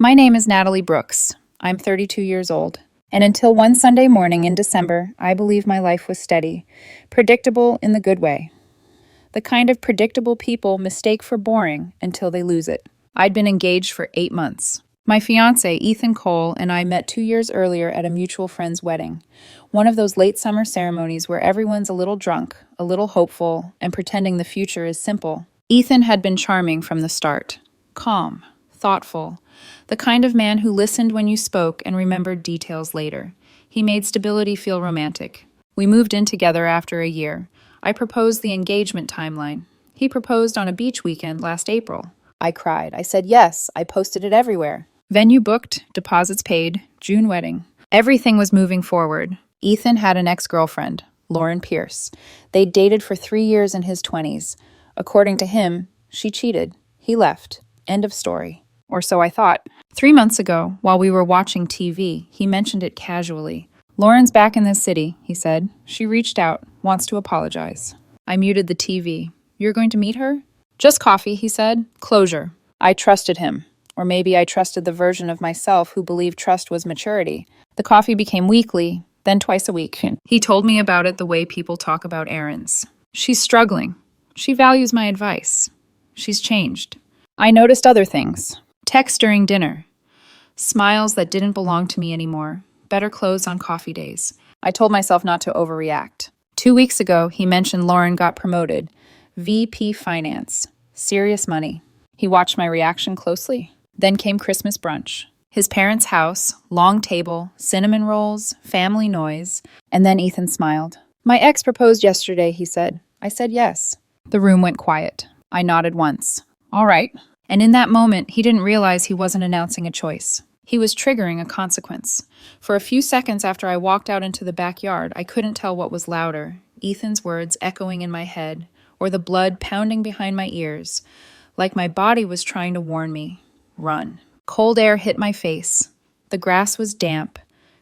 My name is Natalie Brooks. I'm 32 years old. And until one Sunday morning in December, I believe my life was steady, predictable in the good way. The kind of predictable people mistake for boring until they lose it. I'd been engaged for 8 months. My fiancé, Ethan Cole, and I met 2 years earlier at a mutual friend's wedding. One of those late summer ceremonies where everyone's a little drunk, a little hopeful, and pretending the future is simple. Ethan had been charming from the start. Calm, thoughtful, the kind of man who listened when you spoke and remembered details later. He made stability feel romantic. We moved in together after a year. I proposed the engagement timeline. He proposed on a beach weekend last April. I cried. I said yes. I posted it everywhere. Venue booked, deposits paid, June wedding. Everything was moving forward. Ethan had an ex-girlfriend, Lauren Pierce. They'd dated for 3 years in his 20s. According to him, she cheated. He left. End of story. Or so I thought. 3 months ago, while we were watching TV, he mentioned it casually. Lauren's back in this city, he said. She reached out, wants to apologize. I muted the TV. You're going to meet her? Just coffee, he said. Closure. I trusted him. Or maybe I trusted the version of myself who believed trust was maturity. The coffee became weekly, then twice a week. He told me about it the way people talk about errands. She's struggling. She values my advice. She's changed. I noticed other things. Texts during dinner. Smiles that didn't belong to me anymore. Better clothes on coffee days. I told myself not to overreact. 2 weeks ago, he mentioned Lauren got promoted. VP Finance. Serious money. He watched my reaction closely. Then came Christmas brunch. His parents' house, long table, cinnamon rolls, family noise. And then Ethan smiled. My ex proposed yesterday, he said. I said yes. The room went quiet. I nodded once. All right. And in that moment, he didn't realize he wasn't announcing a choice. He was triggering a consequence. For a few seconds after I walked out into the backyard, I couldn't tell what was louder, Ethan's words echoing in my head, or the blood pounding behind my ears, like my body was trying to warn me. Run. Cold air hit my face. The grass was damp.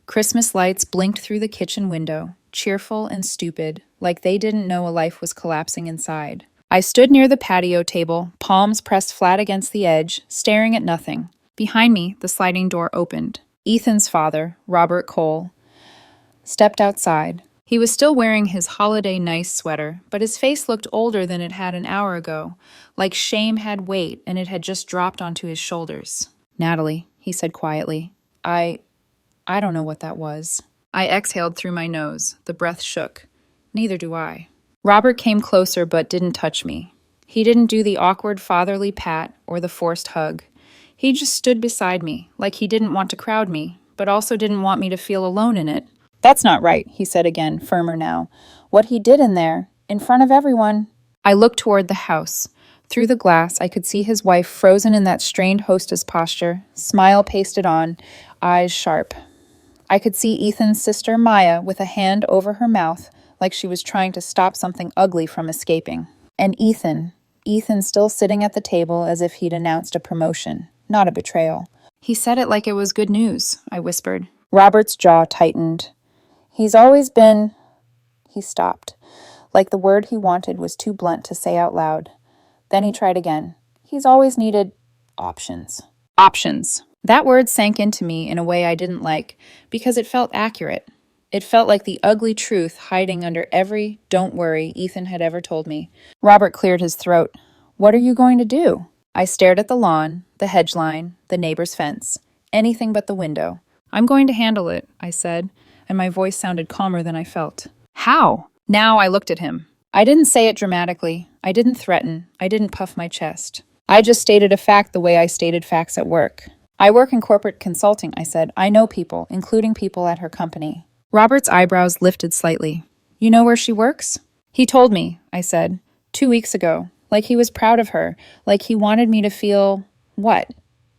Christmas lights blinked through the kitchen window, cheerful and stupid, like they didn't know a life was collapsing inside. I stood near the patio table, palms pressed flat against the edge, staring at nothing. Behind me, the sliding door opened. Ethan's father, Robert Cole, stepped outside. He was still wearing his holiday nice sweater, but his face looked older than it had an hour ago, like shame had weight and it had just dropped onto his shoulders. Natalie, he said quietly, I don't know what that was. I exhaled through my nose. The breath shook. Neither do I. Robert came closer but didn't touch me. He didn't do the awkward fatherly pat or the forced hug. He just stood beside me, like he didn't want to crowd me, but also didn't want me to feel alone in it. That's not right, he said again, firmer now. What he did in there, in front of everyone. I looked toward the house. Through the glass, I could see his wife frozen in that strained hostess posture, smile pasted on, eyes sharp. I could see Ethan's sister, Maya, with a hand over her mouth, like she was trying to stop something ugly from escaping. And Ethan still sitting at the table as if he'd announced a promotion, not a betrayal. He said it like it was good news, I whispered. Robert's jaw tightened. He's always been... He stopped, like the word he wanted was too blunt to say out loud. Then he tried again. He's always needed options. Options. That word sank into me in a way I didn't like, because it felt accurate. It felt like the ugly truth hiding under every "don't worry" Ethan had ever told me. Robert cleared his throat. What are you going to do? I stared at the lawn, the hedge line, the neighbor's fence. Anything but the window. I'm going to handle it, I said, and my voice sounded calmer than I felt. How? Now I looked at him. I didn't say it dramatically. I didn't threaten. I didn't puff my chest. I just stated a fact the way I stated facts at work. I work in corporate consulting, I said. I know people, including people at her company. Robert's eyebrows lifted slightly. You know where she works? He told me, I said, 2 weeks ago. Like he was proud of her. Like he wanted me to feel, what?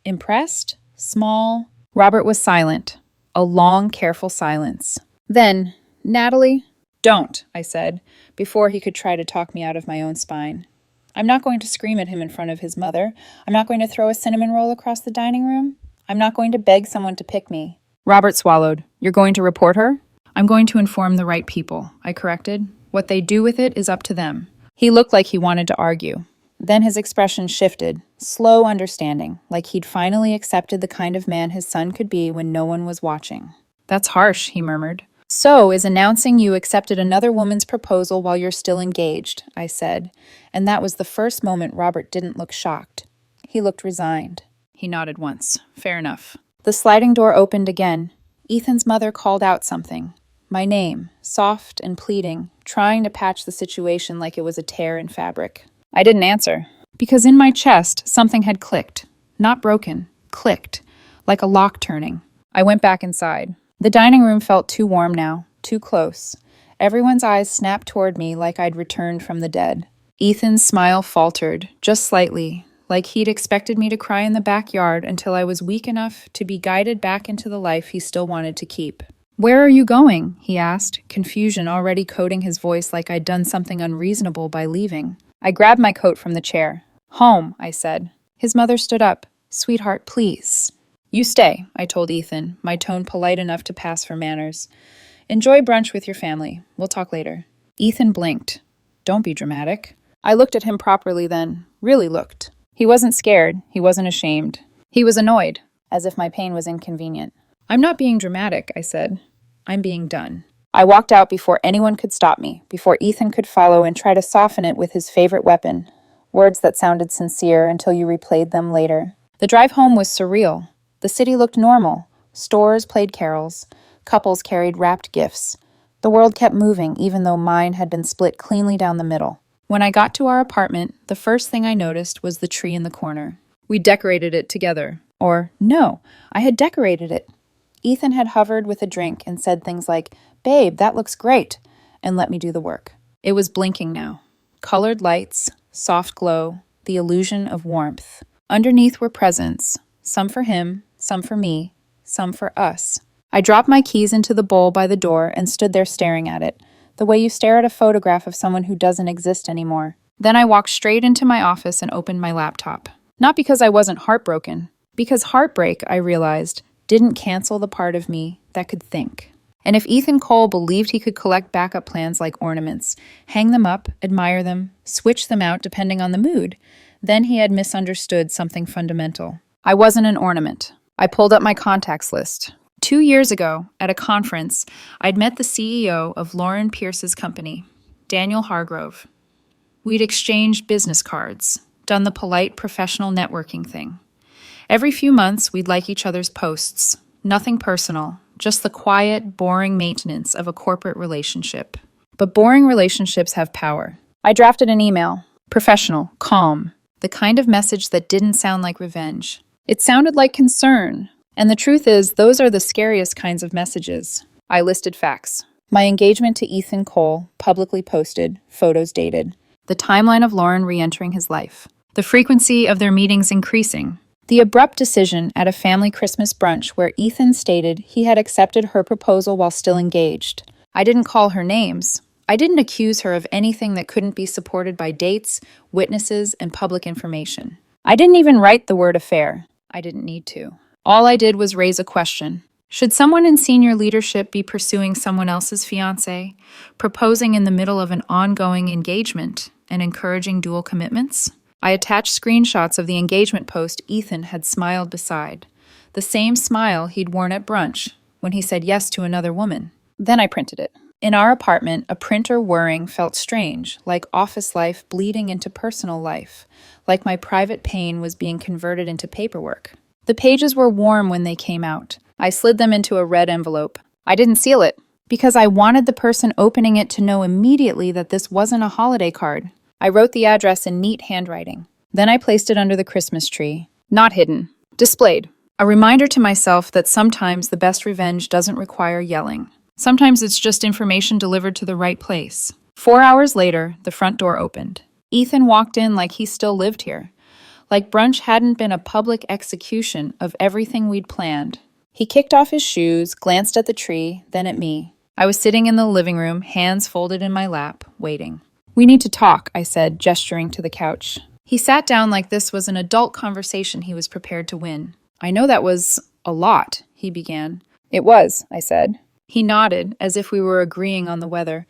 Impressed? Small? Robert was silent. A long, careful silence. Then, Natalie, don't, I said, before he could try to talk me out of my own spine. I'm not going to scream at him in front of his mother. I'm not going to throw a cinnamon roll across the dining room. I'm not going to beg someone to pick me. Robert swallowed. You're going to report her? I'm going to inform the right people, I corrected. What they do with it is up to them. He looked like he wanted to argue. Then his expression shifted, slow understanding, like he'd finally accepted the kind of man his son could be when no one was watching. "That's harsh," he murmured. "So is announcing you accepted another woman's proposal while you're still engaged," I said, and that was the first moment Robert didn't look shocked. He looked resigned. He nodded once. Fair enough. The sliding door opened again. Ethan's mother called out something. My name, soft and pleading, trying to patch the situation like it was a tear in fabric. I didn't answer, because in my chest something had clicked. Not broken, clicked, like a lock turning. I went back inside. The dining room felt too warm now, too close. Everyone's eyes snapped toward me like I'd returned from the dead. Ethan's smile faltered, just slightly, like he'd expected me to cry in the backyard until I was weak enough to be guided back into the life he still wanted to keep. "Where are you going?" he asked, confusion already coating his voice like I'd done something unreasonable by leaving. I grabbed my coat from the chair. "Home," I said. His mother stood up. "Sweetheart, please." "You stay," I told Ethan, my tone polite enough to pass for manners. "Enjoy brunch with your family. We'll talk later." Ethan blinked. "Don't be dramatic." I looked at him properly then, really looked. He wasn't scared, he wasn't ashamed. He was annoyed, as if my pain was inconvenient. "I'm not being dramatic," I said. "I'm being done." I walked out before anyone could stop me, before Ethan could follow and try to soften it with his favorite weapon, words that sounded sincere until you replayed them later. The drive home was surreal. The city looked normal. Stores played carols. Couples carried wrapped gifts. The world kept moving, even though mine had been split cleanly down the middle. When I got to our apartment, the first thing I noticed was the tree in the corner. We decorated it together. Or, no, I had decorated it. Ethan had hovered with a drink and said things like, "Babe, that looks great," and let me do the work. It was blinking now. Colored lights, soft glow, the illusion of warmth. Underneath were presents, some for him, some for me, some for us. I dropped my keys into the bowl by the door and stood there staring at it, the way you stare at a photograph of someone who doesn't exist anymore. Then I walked straight into my office and opened my laptop. Not because I wasn't heartbroken, because heartbreak, I realized, didn't cancel the part of me that could think. And if Ethan Cole believed he could collect backup plans like ornaments, hang them up, admire them, switch them out depending on the mood, then he had misunderstood something fundamental. I wasn't an ornament. I pulled up my contacts list. 2 years ago, at a conference, I'd met the CEO of Lauren Pierce's company, Daniel Hargrove. We'd exchanged business cards, done the polite professional networking thing. Every few months, we'd like each other's posts. Nothing personal, just the quiet, boring maintenance of a corporate relationship. But boring relationships have power. I drafted an email. Professional, calm. The kind of message that didn't sound like revenge. It sounded like concern. And the truth is, those are the scariest kinds of messages. I listed facts. My engagement to Ethan Cole, publicly posted, photos dated. The timeline of Lauren re-entering his life. The frequency of their meetings increasing. The abrupt decision at a family Christmas brunch where Ethan stated he had accepted her proposal while still engaged. I didn't call her names. I didn't accuse her of anything that couldn't be supported by dates, witnesses, and public information. I didn't even write the word affair. I didn't need to. All I did was raise a question. Should someone in senior leadership be pursuing someone else's fiancé, proposing in the middle of an ongoing engagement, and encouraging dual commitments? I attached screenshots of the engagement post Ethan had smiled beside, the same smile he'd worn at brunch when he said yes to another woman. Then I printed it. In our apartment, a printer whirring felt strange, like office life bleeding into personal life, like my private pain was being converted into paperwork. The pages were warm when they came out. I slid them into a red envelope. I didn't seal it, because I wanted the person opening it to know immediately that this wasn't a holiday card. I wrote the address in neat handwriting. Then I placed it under the Christmas tree. Not hidden. Displayed. A reminder to myself that sometimes the best revenge doesn't require yelling. Sometimes it's just information delivered to the right place. 4 hours later, the front door opened. Ethan walked in like he still lived here. Like brunch hadn't been a public execution of everything we'd planned. He kicked off his shoes, glanced at the tree, then at me. I was sitting in the living room, hands folded in my lap, waiting. "We need to talk," I said, gesturing to the couch. He sat down like this was an adult conversation he was prepared to win. "I know that was a lot," he began. "It was," I said. He nodded, as if we were agreeing on the weather.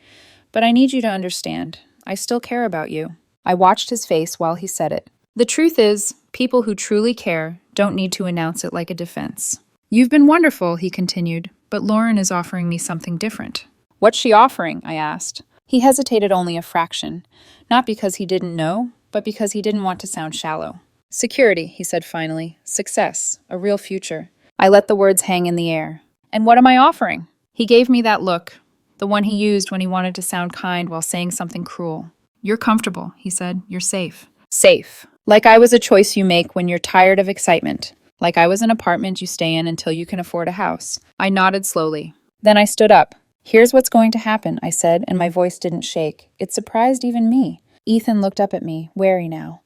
"But I need you to understand. I still care about you." I watched his face while he said it. The truth is, people who truly care don't need to announce it like a defense. You've been wonderful, he continued, but Lauren is offering me something different. What's she offering? I asked. He hesitated only a fraction, not because he didn't know, but because he didn't want to sound shallow. Security, he said finally. Success. A real future. I let the words hang in the air. And what am I offering? He gave me that look, the one he used when he wanted to sound kind while saying something cruel. You're comfortable, he said. You're safe. Safe. Like I was a choice you make when you're tired of excitement. Like I was an apartment you stay in until you can afford a house. I nodded slowly. Then I stood up. Here's what's going to happen, I said, and my voice didn't shake. It surprised even me. Ethan looked up at me, wary now.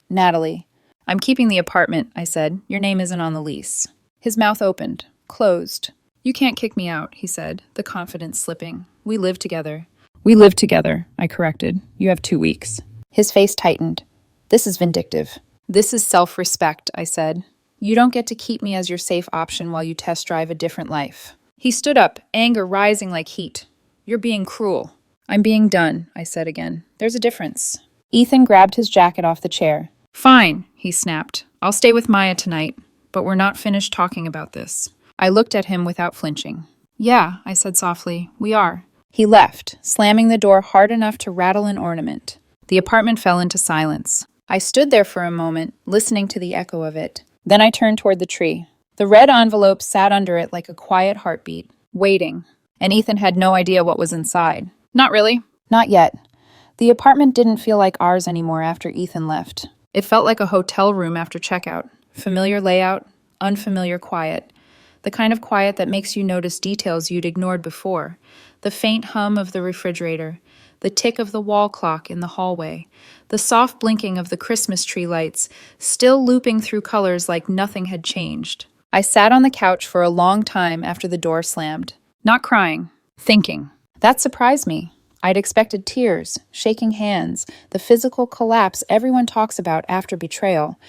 Natalie. I'm keeping the apartment, I said. Your name isn't on the lease. His mouth opened, closed. You can't kick me out, he said, the confidence slipping. We live together. We live together, I corrected. You have 2 weeks. His face tightened. This is vindictive. This is self-respect, I said. You don't get to keep me as your safe option while you test drive a different life. He stood up, anger rising like heat. You're being cruel. I'm being done, I said again. There's a difference. Ethan grabbed his jacket off the chair. Fine, he snapped. I'll stay with Maya tonight, but we're not finished talking about this. I looked at him without flinching. Yeah, I said softly, we are. He left, slamming the door hard enough to rattle an ornament. The apartment fell into silence. I stood there for a moment, listening to the echo of it. Then I turned toward the tree. The red envelope sat under it like a quiet heartbeat, waiting. And Ethan had no idea what was inside. Not really. Not yet. The apartment didn't feel like ours anymore after Ethan left. It felt like a hotel room after checkout. Familiar layout, unfamiliar quiet. The kind of quiet that makes you notice details you'd ignored before. The faint hum of the refrigerator, the tick of the wall clock in the hallway, the soft blinking of the Christmas tree lights, still looping through colors like nothing had changed. I sat on the couch for a long time after the door slammed. Not crying, thinking. That surprised me. I'd expected tears, shaking hands, the physical collapse everyone talks about after betrayal.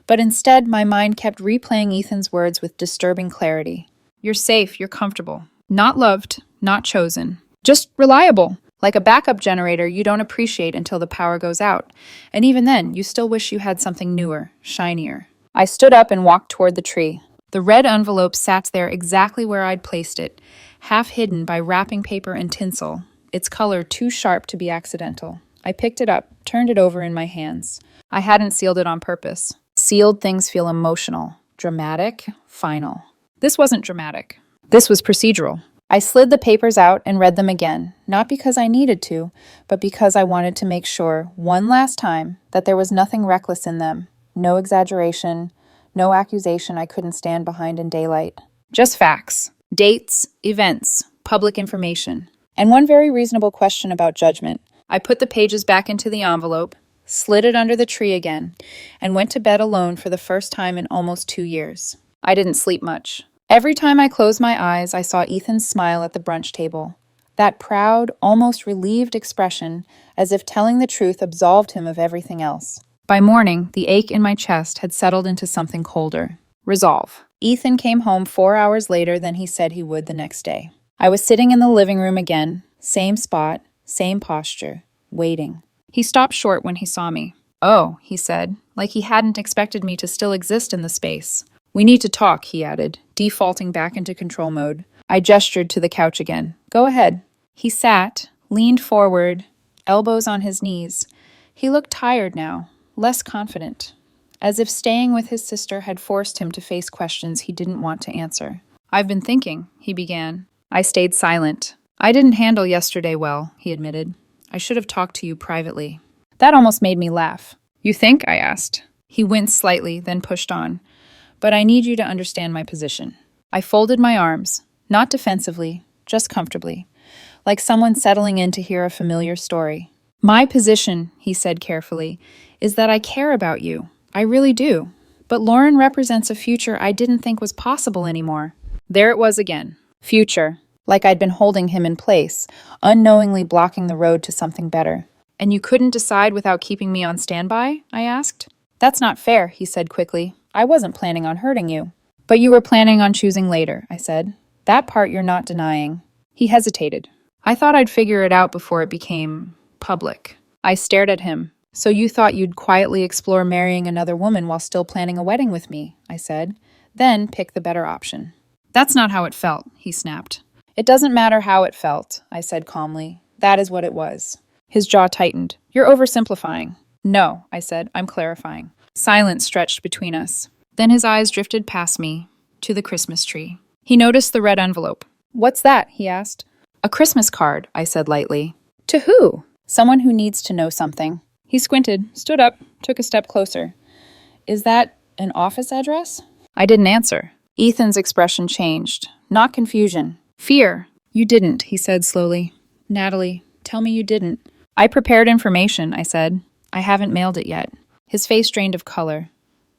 But instead, my mind kept replaying Ethan's words with disturbing clarity. You're safe, you're comfortable. Not loved, not chosen. Just reliable. Like a backup generator you don't appreciate until the power goes out. And even then, you still wish you had something newer, shinier. I stood up and walked toward the tree. The red envelope sat there exactly where I'd placed it, half hidden by wrapping paper and tinsel, its color too sharp to be accidental. I picked it up, turned it over in my hands. I hadn't sealed it on purpose. Sealed things feel emotional, dramatic, final. This wasn't dramatic. This was procedural. I slid the papers out and read them again, not because I needed to, but because I wanted to make sure, one last time, that there was nothing reckless in them. No exaggeration, no accusation I couldn't stand behind in daylight. Just facts. Dates, events, public information. And one very reasonable question about judgment. I put the pages back into the envelope, slid it under the tree again, and went to bed alone for the first time in almost 2 years. I didn't sleep much. Every time I closed my eyes, I saw Ethan's smile at the brunch table. That proud, almost relieved expression, as if telling the truth absolved him of everything else. By morning, the ache in my chest had settled into something colder. Resolve. Ethan came home 4 hours later than he said he would the next day. I was sitting in the living room again, same spot, same posture, waiting. He stopped short when he saw me. Oh, he said, like he hadn't expected me to still exist in the space. We need to talk, he added, defaulting back into control mode. I gestured to the couch again. Go ahead. He sat, leaned forward, elbows on his knees. He looked tired now, less confident, as if staying with his sister had forced him to face questions he didn't want to answer. I've been thinking, he began. I stayed silent. I didn't handle yesterday well, he admitted. I should have talked to you privately. That almost made me laugh. You think? I asked. He winced slightly, then pushed on. But I need you to understand my position. I folded my arms, not defensively, just comfortably, like someone settling in to hear a familiar story. My position, he said carefully, is that I care about you. I really do. But Lauren represents a future I didn't think was possible anymore. There it was again. Future. Like I'd been holding him in place, unknowingly blocking the road to something better. And you couldn't decide without keeping me on standby? I asked. That's not fair, he said quickly. I wasn't planning on hurting you. But you were planning on choosing later, I said. That part you're not denying. He hesitated. I thought I'd figure it out before it became public. I stared at him, So you thought you'd quietly explore marrying another woman while still planning a wedding with me, I said. Then pick the better option. That's not how it felt, he snapped. It doesn't matter how it felt, I said calmly. That is what it was. His jaw tightened. You're oversimplifying. No, I said, I'm clarifying. Silence stretched between us. Then his eyes drifted past me, to the Christmas tree. He noticed the red envelope. What's that? He asked. A Christmas card, I said lightly. To who? Someone who needs to know something. He squinted, stood up, took a step closer. Is that an office address? I didn't answer. Ethan's expression changed. Not confusion. Fear. You didn't, he said slowly. Natalie, tell me you didn't. I prepared information, I said. I haven't mailed it yet. His face drained of color.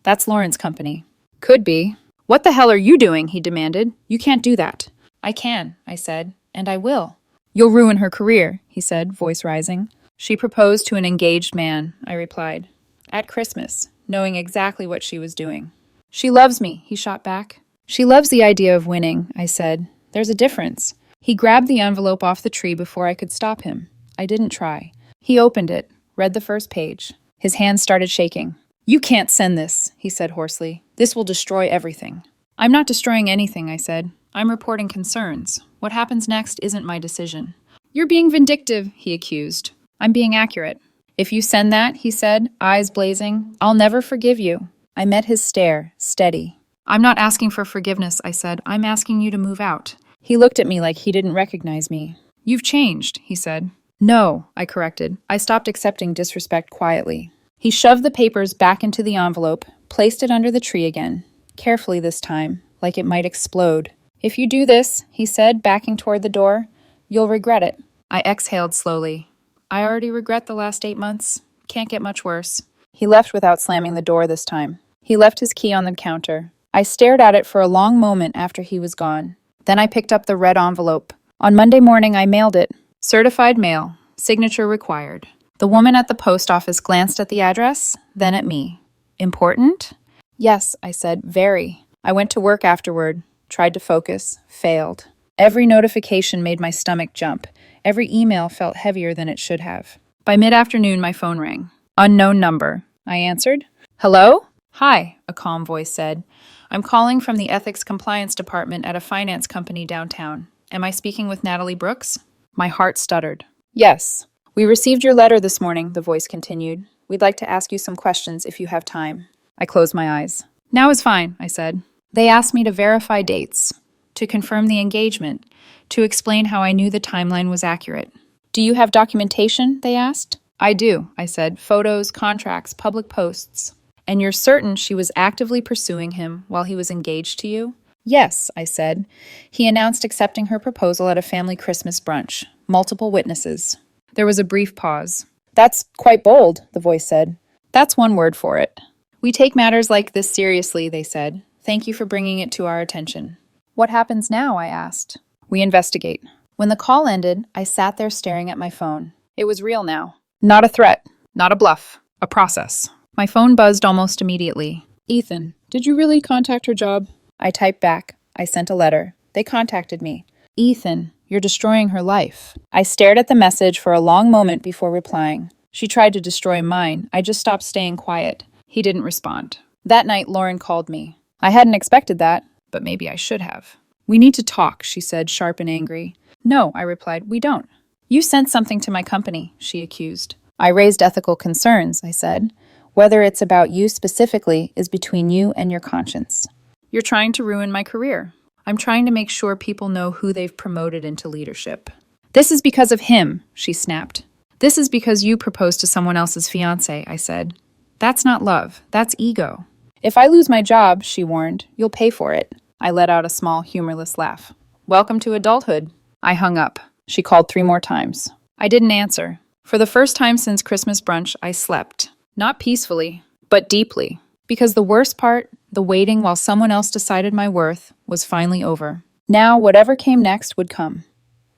That's Lauren's company. Could be. What the hell are you doing? He demanded. You can't do that. I can, I said, and I will. You'll ruin her career, he said, voice rising. She proposed to an engaged man, I replied. At Christmas, knowing exactly what she was doing. She loves me, he shot back. She loves the idea of winning, I said. There's a difference. He grabbed the envelope off the tree before I could stop him. I didn't try. He opened it, read the first page. His hands started shaking. You can't send this, he said hoarsely. This will destroy everything. I'm not destroying anything, I said. I'm reporting concerns. What happens next isn't my decision. You're being vindictive, he accused. I'm being accurate. If you send that, he said, eyes blazing, I'll never forgive you. I met his stare, steady. I'm not asking for forgiveness, I said. I'm asking you to move out. He looked at me like he didn't recognize me. You've changed, he said. No, I corrected. I stopped accepting disrespect quietly. He shoved the papers back into the envelope, placed it under the tree again, carefully this time, like it might explode. If you do this, he said, backing toward the door, you'll regret it. I exhaled slowly. I already regret the last 8 months. Can't get much worse. He left without slamming the door this time. He left his key on the counter. I stared at it for a long moment after he was gone. Then I picked up the red envelope. On Monday morning, I mailed it. Certified mail. Signature required. The woman at the post office glanced at the address, then at me. Important? Yes, I said, very. I went to work afterward, tried to focus, failed. Every notification made my stomach jump. Every email felt heavier than it should have. By mid-afternoon, my phone rang. Unknown number. I answered. Hello? Hi, a calm voice said. I'm calling from the Ethics Compliance Department at a finance company downtown. Am I speaking with Natalie Brooks? My heart stuttered. Yes. We received your letter this morning, the voice continued. We'd like to ask you some questions if you have time. I closed my eyes. Now is fine, I said. They asked me to verify dates, to confirm the engagement, to explain how I knew the timeline was accurate. Do you have documentation? They asked. I do, I said. Photos, contracts, public posts. And you're certain she was actively pursuing him while he was engaged to you? Yes, I said. He announced accepting her proposal at a family Christmas brunch. Multiple witnesses. There was a brief pause. That's quite bold, the voice said. That's one word for it. We take matters like this seriously, they said. Thank you for bringing it to our attention. What happens now? I asked. We investigate. When the call ended, I sat there staring at my phone. It was real now. Not a threat. Not a bluff. A process. My phone buzzed almost immediately. Ethan, did you really contact her job? I typed back. I sent a letter. They contacted me. Ethan, you're destroying her life. I stared at the message for a long moment before replying. She tried to destroy mine. I just stopped staying quiet. He didn't respond. That night, Lauren called me. I hadn't expected that, but maybe I should have. We need to talk, she said, sharp and angry. No, I replied, we don't. You sent something to my company, she accused. I raised ethical concerns, I said. Whether it's about you specifically is between you and your conscience. You're trying to ruin my career. I'm trying to make sure people know who they've promoted into leadership. This is because of him, she snapped. This is because you proposed to someone else's fiancé, I said. That's not love, that's ego. If I lose my job, she warned, you'll pay for it. I let out a small, humorless laugh. Welcome to adulthood. I hung up. She called 3 more times. I didn't answer. For the first time since Christmas brunch, I slept. Not peacefully, but deeply. Because the worst part, the waiting while someone else decided my worth, was finally over. Now, whatever came next would come.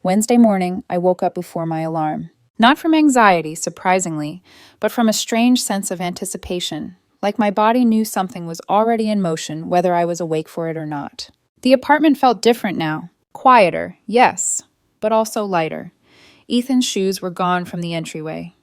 Wednesday morning, I woke up before my alarm. Not from anxiety, surprisingly, but from a strange sense of anticipation, like my body knew something was already in motion whether I was awake for it or not. The apartment felt different now. Quieter, yes, but also lighter. Ethan's shoes were gone from the entryway.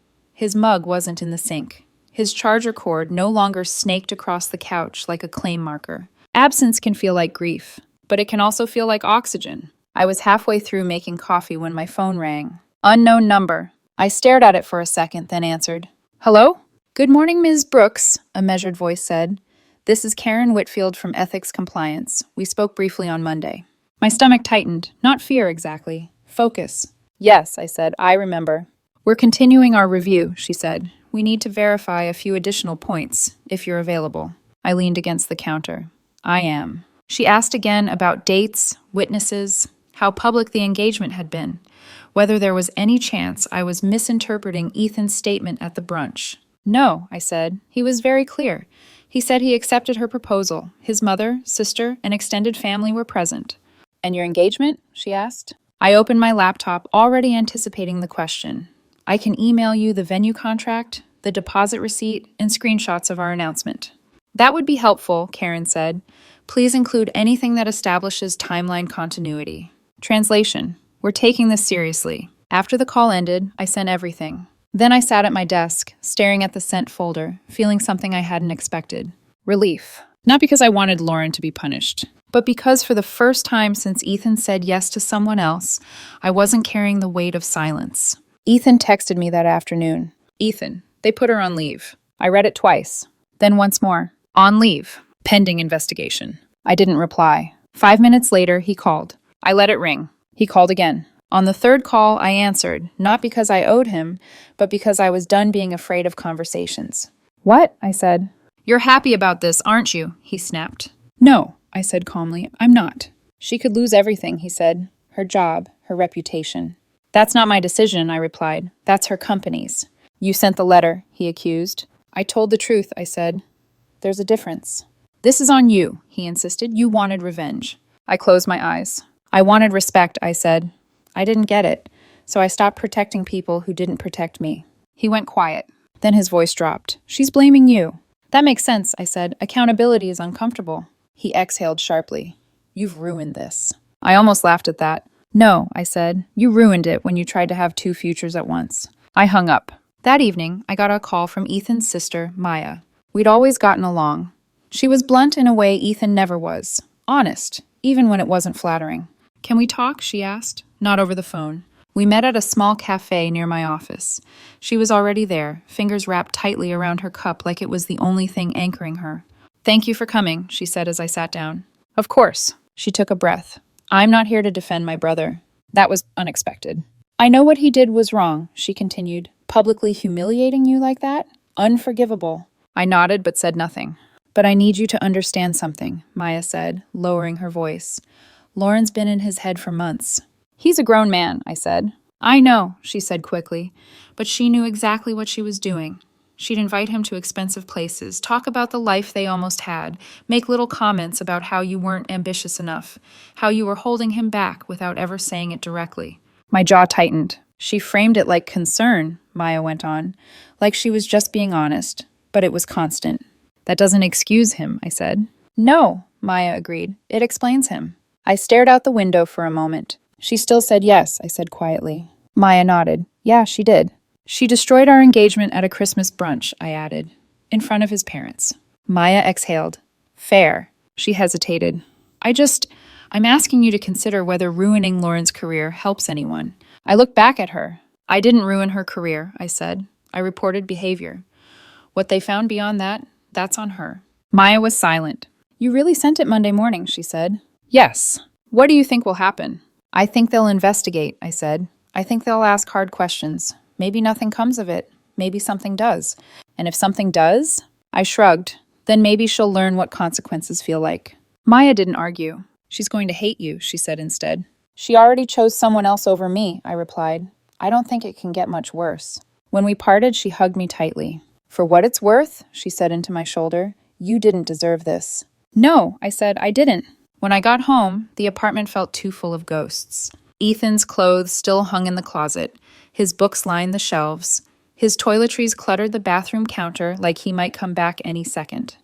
His mug wasn't in the sink. His charger cord no longer snaked across the couch like a claim marker. Absence can feel like grief, but it can also feel like oxygen. I was halfway through making coffee when my phone rang. Unknown number. I stared at it for a second, then answered. Hello? Good morning, Ms. Brooks, a measured voice said. This is Karen Whitfield from Ethics Compliance. We spoke briefly on Monday. My stomach tightened. Not fear exactly. Focus. Yes, I said. I remember. We're continuing our review, she said. We need to verify a few additional points, if you're available. I leaned against the counter. I am. She asked again about dates, witnesses, how public the engagement had been, whether there was any chance I was misinterpreting Ethan's statement at the brunch. No, I said. He was very clear. He said he accepted her proposal. His mother, sister, and extended family were present. And your engagement? She asked. I opened my laptop, already anticipating the question. I can email you the venue contract, the deposit receipt, and screenshots of our announcement. That would be helpful, Karen said. Please include anything that establishes timeline continuity. Translation. We're taking this seriously. After the call ended, I sent everything. Then I sat at my desk, staring at the sent folder, feeling something I hadn't expected. Relief. Not because I wanted Lauren to be punished, but because for the first time since Ethan said yes to someone else, I wasn't carrying the weight of silence. Ethan texted me that afternoon. Ethan, they put her on leave. I read it twice. Then once more. On leave. Pending investigation. I didn't reply. 5 minutes later, he called. I let it ring. He called again. On the third call, I answered, not because I owed him, but because I was done being afraid of conversations. What? I said. You're happy about this, aren't you? He snapped. No, I said calmly. I'm not. She could lose everything, he said. Her job, her reputation. That's not my decision, I replied. That's her company's. You sent the letter, he accused. I told the truth, I said. There's a difference. This is on you, he insisted. You wanted revenge. I closed my eyes. I wanted respect, I said. I didn't get it, so I stopped protecting people who didn't protect me. He went quiet. Then his voice dropped. She's blaming you. That makes sense, I said. Accountability is uncomfortable. He exhaled sharply. You've ruined this. I almost laughed at that. No, I said. You ruined it when you tried to have two futures at once. I hung up. That evening, I got a call from Ethan's sister, Maya. We'd always gotten along. She was blunt in a way Ethan never was. Honest, even when it wasn't flattering. Can we talk? She asked. Not over the phone. We met at a small cafe near my office. She was already there, fingers wrapped tightly around her cup like it was the only thing anchoring her. Thank you for coming, she said as I sat down. Of course. She took a breath. I'm not here to defend my brother. That was unexpected. I know what he did was wrong, she continued. Publicly humiliating you like that? Unforgivable. I nodded but said nothing. But I need you to understand something, Maya said, lowering her voice. Lauren's been in his head for months. He's a grown man, I said. I know, she said quickly, but she knew exactly what she was doing. She'd invite him to expensive places, talk about the life they almost had, make little comments about how you weren't ambitious enough, how you were holding him back without ever saying it directly. My jaw tightened. She framed it like concern, Maya went on, like she was just being honest, but it was constant. That doesn't excuse him, I said. No, Maya agreed. It explains him. I stared out the window for a moment. She still said yes, I said quietly. Maya nodded. Yeah, she did. She destroyed our engagement at a Christmas brunch, I added, in front of his parents. Maya exhaled. Fair. She hesitated. I'm asking you to consider whether ruining Lauren's career helps anyone. I looked back at her. I didn't ruin her career, I said. I reported behavior. What they found beyond that, that's on her. Maya was silent. You really sent it Monday morning, she said. Yes. What do you think will happen? I think they'll investigate, I said. I think they'll ask hard questions. Maybe nothing comes of it. Maybe something does. And if something does, I shrugged. Then maybe she'll learn what consequences feel like. Maya didn't argue. She's going to hate you, she said instead. She already chose someone else over me, I replied. I don't think it can get much worse. When we parted, she hugged me tightly. For what it's worth, she said into my shoulder, you didn't deserve this. No, I said, I didn't. When I got home, the apartment felt too full of ghosts. Ethan's clothes still hung in the closet. His books lined the shelves. His toiletries cluttered the bathroom counter like he might come back any second.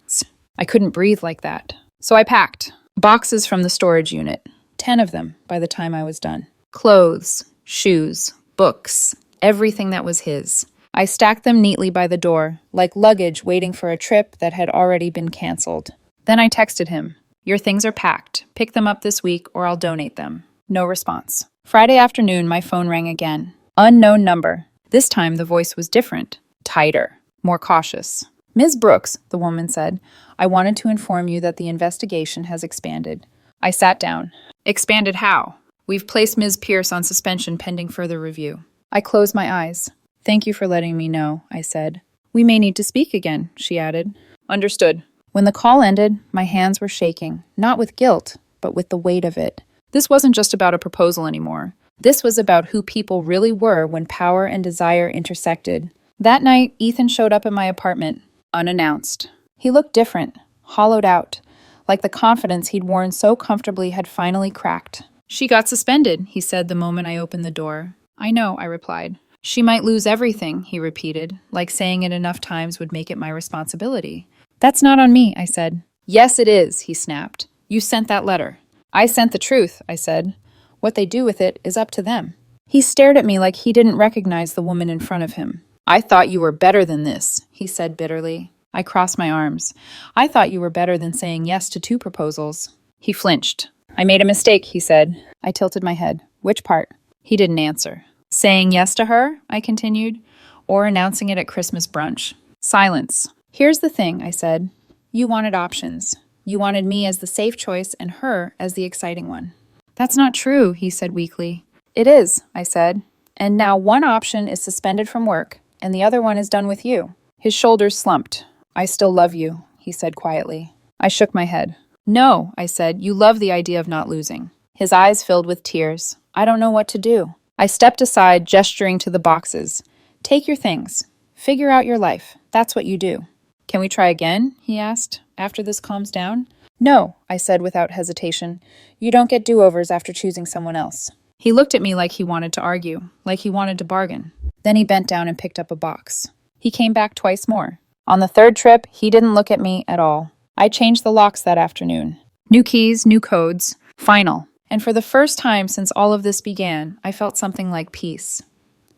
I couldn't breathe like that. So I packed. Boxes from the storage unit. 10 of them by the time I was done. Clothes, shoes, books, everything that was his. I stacked them neatly by the door, like luggage waiting for a trip that had already been canceled. Then I texted him, "Your things are packed. Pick them up this week or I'll donate them." No response. Friday afternoon, my phone rang again. Unknown number. This time the voice was different, tighter, more cautious. "Ms. Brooks," the woman said, "I wanted to inform you that the investigation has expanded." I sat down. "Expanded how?" "We've placed Ms. Pierce on suspension pending further review." I closed my eyes. "Thank you for letting me know," I said. "We may need to speak again," she added. "Understood." When the call ended, my hands were shaking, not with guilt, but with the weight of it. This wasn't just about a proposal anymore. This was about who people really were when power and desire intersected. That night, Ethan showed up at my apartment, unannounced. He looked different, hollowed out, like the confidence he'd worn so comfortably had finally cracked. "She got suspended," he said the moment I opened the door. "I know," I replied. "She might lose everything," he repeated, like saying it enough times would make it my responsibility. "That's not on me," I said. "Yes, it is," he snapped. "You sent that letter." "I sent the truth," I said. "What they do with it is up to them." He stared at me like he didn't recognize the woman in front of him. "I thought you were better than this," he said bitterly. I crossed my arms. "I thought you were better than saying yes to 2 proposals." He flinched. "I made a mistake," he said. I tilted my head. "Which part?" He didn't answer. "Saying yes to her," I continued, "or announcing it at Christmas brunch?" Silence. "Here's the thing," I said. "You wanted options. You wanted me as the safe choice and her as the exciting one." "That's not true," he said weakly. "It is," I said. "And now one option is suspended from work, and the other one is done with you." His shoulders slumped. "I still love you," he said quietly. I shook my head. "No," I said, "you love the idea of not losing." His eyes filled with tears. "I don't know what to do." I stepped aside, gesturing to the boxes. "Take your things. Figure out your life. That's what you do." "Can we try again?" he asked, "after this calms down?" "No," I said without hesitation. "You don't get do-overs after choosing someone else." He looked at me like he wanted to argue, like he wanted to bargain. Then he bent down and picked up a box. He came back twice more. On the 3rd trip, he didn't look at me at all. I changed the locks that afternoon. New keys, new codes. Final. And for the first time since all of this began, I felt something like peace.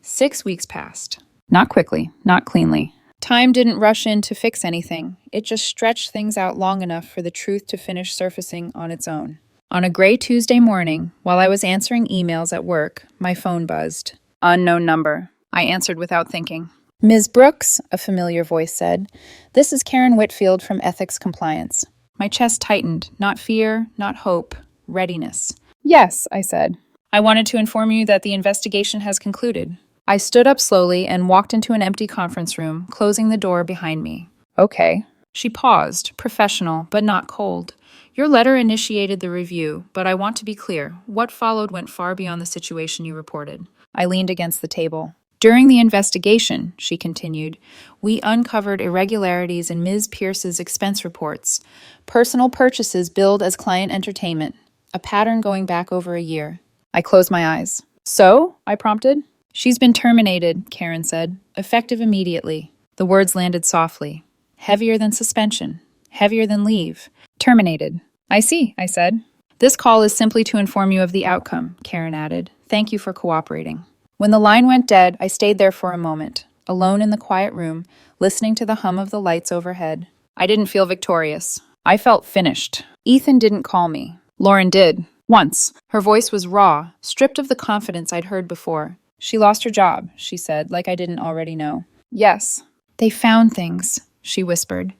6 weeks passed. Not quickly, not cleanly. Time didn't rush in to fix anything. It just stretched things out long enough for the truth to finish surfacing on its own. On a gray Tuesday morning, while I was answering emails at work, my phone buzzed. Unknown number. I answered without thinking. "Ms. Brooks," a familiar voice said. "This is Karen Whitfield from Ethics Compliance." My chest tightened. Not fear, not hope. Readiness. "Yes," I said. "I wanted to inform you that the investigation has concluded." I stood up slowly and walked into an empty conference room, closing the door behind me. "Okay." She paused, professional, but not cold. "Your letter initiated the review, but I want to be clear. What followed went far beyond the situation you reported." I leaned against the table. "During the investigation," she continued, "we uncovered irregularities in Ms. Pierce's expense reports, personal purchases billed as client entertainment, a pattern going back over a year." I closed my eyes. "So?" I prompted. "She's been terminated," Karen said, "effective immediately." The words landed softly. Heavier than suspension. Heavier than leave. Terminated. "I see," I said. "This call is simply to inform you of the outcome," Karen added. "Thank you for cooperating." When the line went dead, I stayed there for a moment, alone in the quiet room, listening to the hum of the lights overhead. I didn't feel victorious. I felt finished. Ethan didn't call me. Lauren did. Once. Her voice was raw, stripped of the confidence I'd heard before. "She lost her job," she said, like I didn't already know. "Yes." "They found things," she whispered.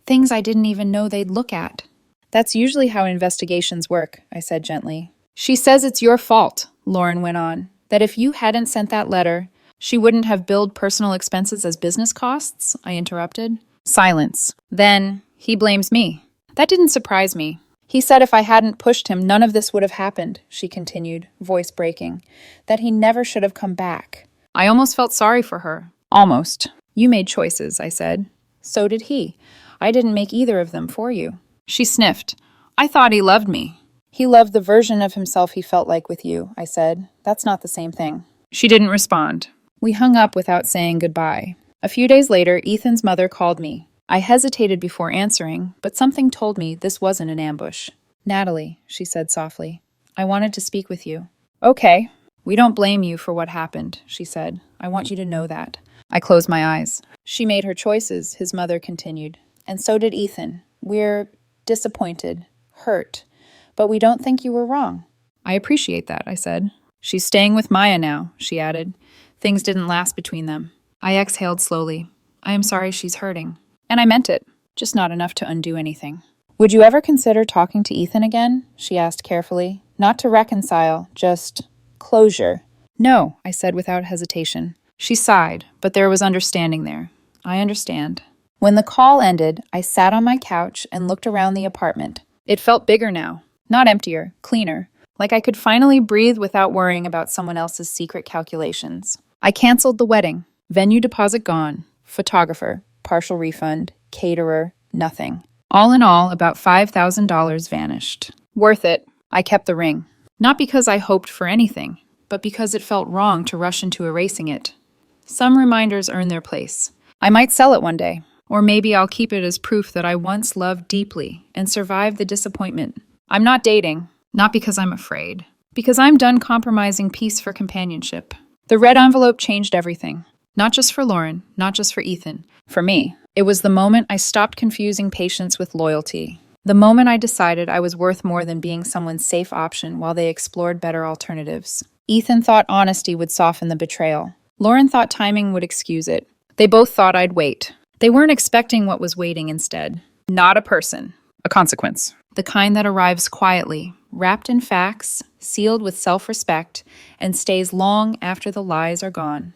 "Things I didn't even know they'd look at." "That's usually how investigations work," I said gently. "She says it's your fault," Lauren went on. "That if you hadn't sent that letter, she wouldn't have billed personal expenses as business costs," I interrupted. Silence. "Then he blames me." That didn't surprise me. "He said if I hadn't pushed him, none of this would have happened," she continued, voice breaking. "That he never should have come back." I almost felt sorry for her. Almost. "You made choices," I said. "So did he. I didn't make either of them for you." She sniffed. "I thought he loved me." "He loved the version of himself he felt like with you," I said. "That's not the same thing." She didn't respond. We hung up without saying goodbye. A few days later, Ethan's mother called me. I hesitated before answering, but something told me this wasn't an ambush. "Natalie," she said softly, "I wanted to speak with you." "Okay." "We don't blame you for what happened," she said. "I want you to know that. I closed my eyes. She made her choices, his mother continued. And so did Ethan. We're disappointed, hurt, but we don't think you were wrong. I appreciate that, I said. She's staying with Maya now, she added. Things didn't last between them. I exhaled slowly. I am sorry she's hurting. And I meant it, just not enough to undo anything. Would you ever consider talking to Ethan again? She asked carefully. Not to reconcile, just closure. No, I said without hesitation. She sighed, but there was understanding there. I understand. When the call ended, I sat on my couch and looked around the apartment. It felt bigger now, not emptier, cleaner, like I could finally breathe without worrying about someone else's secret calculations. I canceled the wedding. Venue deposit gone. Photographer, partial refund, caterer, nothing. All in all, about $5,000 vanished. Worth it. I kept the ring. Not because I hoped for anything, but because it felt wrong to rush into erasing it. Some reminders earn their place. I might sell it one day, or maybe I'll keep it as proof that I once loved deeply and survived the disappointment. I'm not dating, not because I'm afraid, because I'm done compromising peace for companionship. The red envelope changed everything. Not just for Lauren, not just for Ethan. For me, it was the moment I stopped confusing patience with loyalty. The moment I decided I was worth more than being someone's safe option while they explored better alternatives. Ethan thought honesty would soften the betrayal. Lauren thought timing would excuse it. They both thought I'd wait. They weren't expecting what was waiting instead. Not a person. A consequence. The kind that arrives quietly, wrapped in facts, sealed with self-respect, and stays long after the lies are gone.